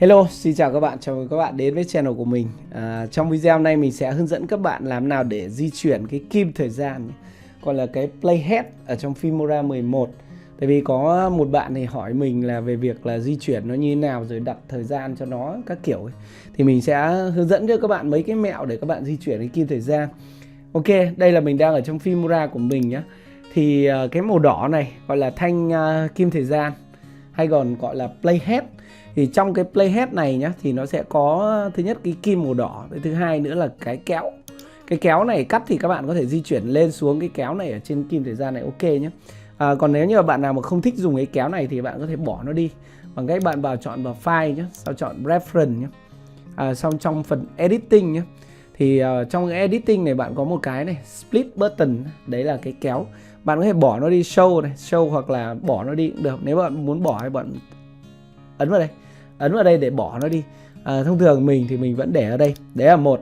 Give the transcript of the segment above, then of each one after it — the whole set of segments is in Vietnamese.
Hello, xin chào các bạn, chào mừng các bạn đến với channel của mình. Trong video hôm nay mình sẽ hướng dẫn các bạn làm nào để di chuyển cái kim thời gian, gọi là cái playhead ở trong Filmora 11. Tại vì có một bạn thì hỏi mình là về việc là di chuyển nó như thế nào rồi đặt thời gian cho nó các kiểu ấy. Thì mình sẽ hướng dẫn cho các bạn mấy cái mẹo để các bạn di chuyển cái kim thời gian. Ok, đây là mình đang ở trong Filmora của mình nhé. Thì cái màu đỏ này gọi là thanh kim thời gian, hay còn gọi là playhead. Thì trong cái playhead này nhá, thì nó sẽ có thứ nhất cái kim màu đỏ, thứ hai nữa là cái kéo. Cái kéo này cắt thì các bạn có thể di chuyển lên xuống cái kéo này ở trên kim thời gian này, ok nhé. Còn nếu như là bạn nào mà không thích dùng cái kéo này thì bạn có thể bỏ nó đi bằng cách bạn chọn vào file nhé, sau chọn reference nhé. Xong trong phần editing nhé, thì trong cái editing này bạn có một cái này split button, đấy là cái kéo. Bạn có thể bỏ nó đi show này, show hoặc là bỏ nó đi cũng được. Nếu bạn muốn bỏ thì bạn ấn vào đây để bỏ nó đi. Thông thường mình thì mình vẫn để ở đây. Đấy là một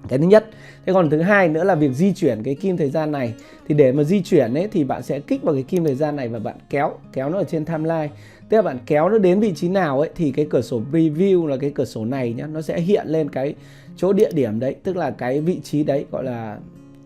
cái thứ nhất. Thế còn thứ hai nữa là việc di chuyển cái kim thời gian này. Thì để mà di chuyển ấy thì bạn sẽ kích vào cái kim thời gian này và bạn kéo nó ở trên timeline. Tức là bạn kéo nó đến vị trí nào ấy thì cái cửa sổ preview là cái cửa sổ này nhá, nó sẽ hiện lên cái chỗ địa điểm đấy, tức là cái vị trí đấy, gọi là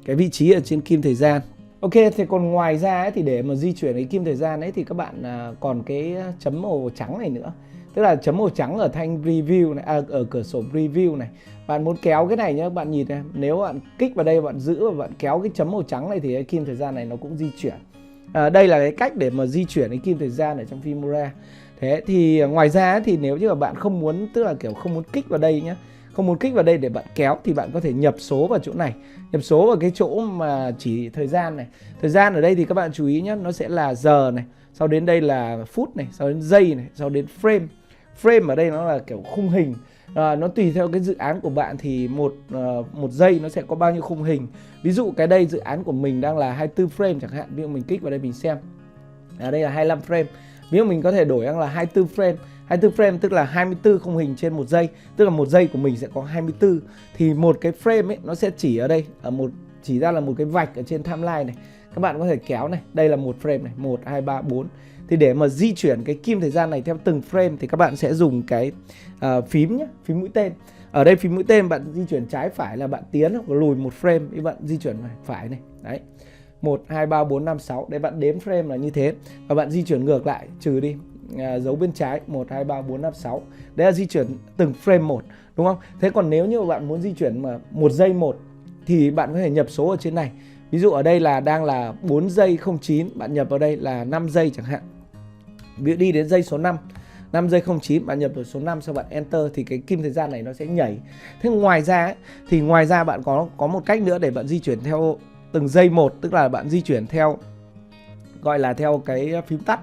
cái vị trí ở trên kim thời gian. Ok, thì còn ngoài ra ấy, thì để mà di chuyển cái kim thời gian ấy thì các bạn còn cái chấm màu trắng này nữa. Tức là chấm màu trắng ở thanh preview này, ở cửa sổ preview này. Bạn muốn kéo cái này nhá, bạn nhìn này, nếu bạn kích vào đây, bạn giữ và bạn kéo cái chấm màu trắng này thì cái kim thời gian này nó cũng di chuyển. Đây là cái cách để mà di chuyển cái kim thời gian ở trong Filmora. Thế thì ngoài ra thì nếu như mà bạn không muốn, tức là kiểu không muốn kích vào đây nhá, không muốn kích vào đây để bạn kéo thì bạn có thể nhập số vào chỗ này. Nhập số vào cái chỗ mà chỉ thời gian này. Thời gian ở đây thì các bạn chú ý nhé, nó sẽ là giờ này, sau đến đây là phút này, sau đến giây này, sau đến frame. Frame ở đây nó là kiểu khung hình. Nó tùy theo cái dự án của bạn thì một giây nó sẽ có bao nhiêu khung hình. Ví dụ cái đây dự án của mình đang là 24 frame chẳng hạn. Ví dụ mình kích vào đây mình xem, đây là 25 frame. Ví dụ mình có thể đổi sang là 24 frame. 24 frame tức là 24 khung hình trên một giây. Tức là một giây của mình sẽ có 24. Thì một cái frame ấy nó sẽ chỉ ở đây, chỉ ra là một cái vạch ở trên timeline này. Các bạn có thể kéo này, đây là một frame này, 1, 2, 3, 4. Thì để mà di chuyển cái kim thời gian này theo từng frame thì các bạn sẽ dùng cái phím nhé, phím mũi tên. Ở đây phím mũi tên bạn di chuyển trái phải là bạn tiến hoặc lùi một frame, thì bạn di chuyển phải này, đấy. 1, 2, 3, 4, 5, 6. Đấy, bạn đếm frame là như thế. Và bạn di chuyển ngược lại, trừ đi dấu bên trái, 1, 2, 3, 4, 5, 6. Đấy là di chuyển từng frame một, đúng không? Thế còn nếu như bạn muốn di chuyển mà 1 giây 1 thì bạn có thể nhập số ở trên này. Ví dụ ở đây là đang là 4 giây 09, bạn nhập vào đây là 5 giây chẳng hạn. Ví dụ đi đến giây số 5, 5 giây 09, bạn nhập vào số 5 sau bạn enter thì cái kim thời gian này nó sẽ nhảy. Thế ngoài ra ấy, thì ngoài ra bạn có một cách nữa để bạn di chuyển theo từng giây một, tức là bạn di chuyển theo, gọi là theo cái phím tắt.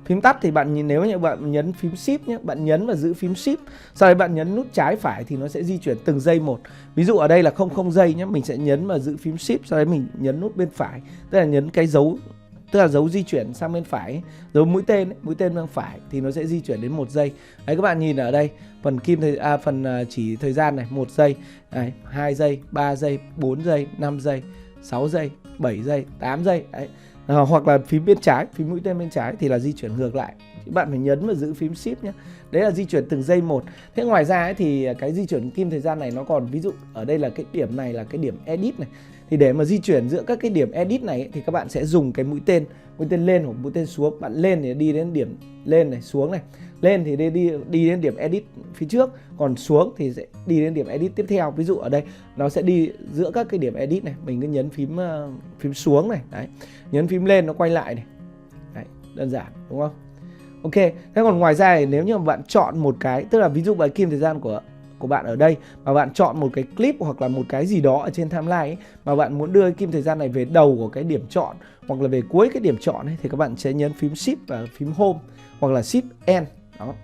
Phím tắt thì bạn nếu như bạn nhấn phím shift nhé, bạn nhấn và giữ phím shift, sau đấy bạn nhấn nút trái phải thì nó sẽ di chuyển từng giây một. Ví dụ ở đây là 00 giây nhé, mình sẽ nhấn và giữ phím shift, sau đấy mình nhấn nút bên phải, tức là nhấn cái dấu, tức là dấu di chuyển sang bên phải, dấu mũi tên bên phải thì nó sẽ di chuyển đến 1 giây. Đấy, các bạn nhìn ở đây phần phần chỉ thời gian này, 1 giây, đấy, 2 giây, 3 giây, 4 giây, 5 giây, 6 giây, 7 giây, 8 giây. Đấy. Hoặc là phím bên trái, phím mũi tên bên trái thì là di chuyển ngược lại. Bạn phải nhấn và giữ phím shift nhé. Đấy là di chuyển từng giây một. Thế ngoài ra ấy, thì cái di chuyển kim thời gian này nó còn, ví dụ ở đây là cái điểm này là cái điểm edit này. Thì để mà di chuyển giữa các cái điểm edit này ấy, thì các bạn sẽ dùng cái mũi tên lên hoặc mũi tên xuống. Bạn lên thì đi đến điểm lên này, xuống này. Lên thì đi đến điểm edit phía trước, còn xuống thì sẽ đi đến điểm edit tiếp theo. Ví dụ ở đây nó sẽ đi giữa các cái điểm edit này, mình cứ nhấn phím xuống này, đấy. Nhấn phím lên nó quay lại này. Đấy, đơn giản đúng không? Ok, thế còn ngoài ra thì nếu như bạn chọn một cái, tức là ví dụ bài kim thời gian của bạn ở đây mà bạn chọn một cái clip hoặc là một cái gì đó ở trên timeline ấy, mà bạn muốn đưa cái kim thời gian này về đầu của cái điểm chọn hoặc là về cuối cái điểm chọn ấy, thì các bạn sẽ nhấn phím shift và phím home hoặc là shift end đó,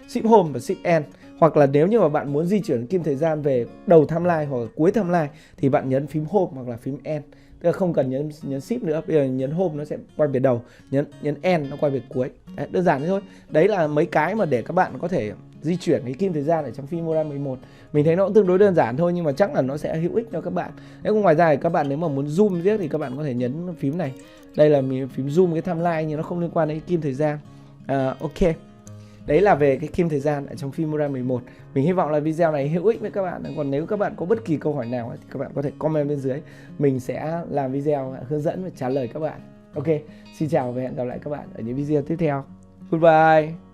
shift home và shift end. Hoặc là nếu như mà bạn muốn di chuyển kim thời gian về đầu timeline hoặc là cuối timeline thì bạn nhấn phím home hoặc là phím end. Tức là không cần nhấn shift nữa, bây giờ nhấn home nó sẽ quay về đầu, nhấn end nó quay về cuối. Đấy, đơn giản thế thôi. Đấy là mấy cái mà để các bạn có thể di chuyển cái kim thời gian ở trong Filmora 11. Mình thấy nó cũng tương đối đơn giản thôi, nhưng mà chắc là nó sẽ hữu ích cho các bạn. Nếu ngoài ra thì các bạn nếu mà muốn zoom riết thì các bạn có thể nhấn phím này. Đây là phím zoom cái timeline nhưng nó không liên quan đến kim thời gian. Ok. Đấy là về cái kim thời gian ở trong Filmora 11. Mình hy vọng là video này hữu ích với các bạn. Còn nếu các bạn có bất kỳ câu hỏi nào thì các bạn có thể comment bên dưới. Mình sẽ làm video hướng dẫn và trả lời các bạn. Ok, xin chào và hẹn gặp lại các bạn ở những video tiếp theo. Goodbye.